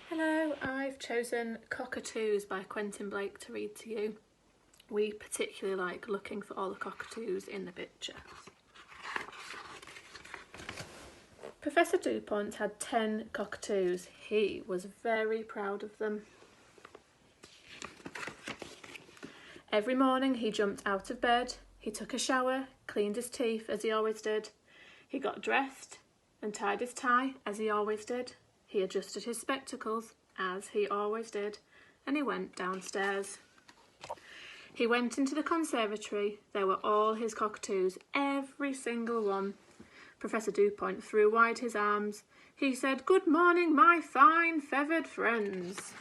Hello, I've chosen Cockatoos by Quentin Blake to read to you. We particularly like looking for all the cockatoos in the picture. Professor Dupont had 10 cockatoos. He was very proud of them. Every morning he jumped out of bed, he took a shower, cleaned his teeth as he always did. He got dressed and tied his tie as he always did. He adjusted his spectacles as he always did, and he went downstairs. He went into the conservatory. There were all his cockatoos, every single one. Professor Dupont threw wide his arms. He said, "Good morning, my fine feathered friends."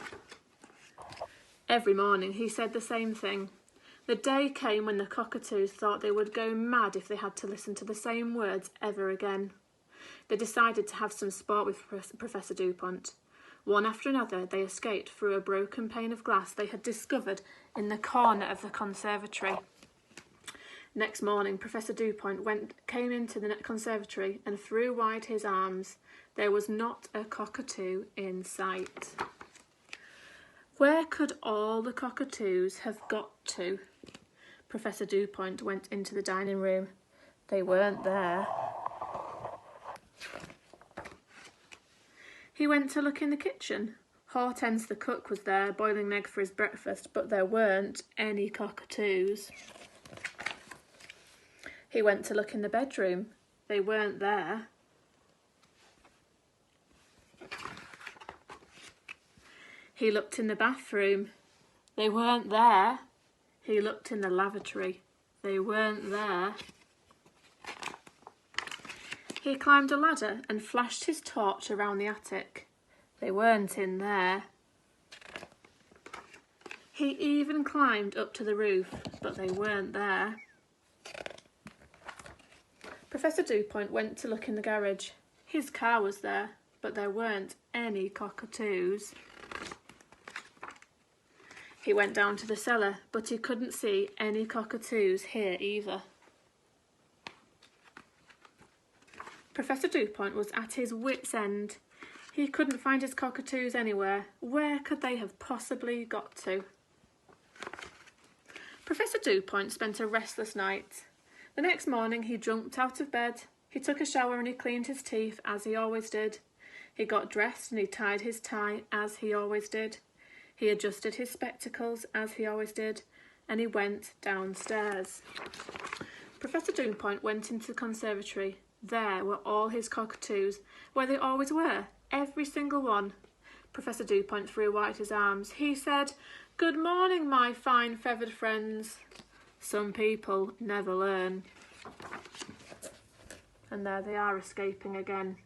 Every morning he said the same thing. The day came when the cockatoos thought they would go mad if they had to listen to the same words ever again. They decided to have some sport with Professor Dupont. One after another, they escaped through a broken pane of glass they had discovered in the corner of the conservatory. Next morning, Professor Dupont came into the conservatory and threw wide his arms. There was not a cockatoo in sight. Where could all the cockatoos have got to? Professor Dupont went into the dining room. They weren't there. He went to look in the kitchen. Hortense the cook was there, boiling an egg for his breakfast, but there weren't any cockatoos. He went to look in the bedroom. They weren't there. He looked in the bathroom. They weren't there. He looked in the lavatory. They weren't there. He climbed a ladder and flashed his torch around the attic. They weren't in there. He even climbed up to the roof, but they weren't there. Professor Dupont went to look in the garage. His car was there, but there weren't any cockatoos. He went down to the cellar, but he couldn't see any cockatoos here either. Professor Dupont was at his wit's end. He couldn't find his cockatoos anywhere. Where could they have possibly got to? Professor Dupont spent a restless night. The next morning he jumped out of bed. He took a shower and he cleaned his teeth as he always did. He got dressed and he tied his tie as he always did. He adjusted his spectacles as he always did, and he went downstairs. Professor Dupont went into the conservatory. There were all his cockatoos, where they always were, every single one. Professor Dupont threw wide his arms. He said, "Good morning, my fine feathered friends." Some people never learn. And there they are escaping again.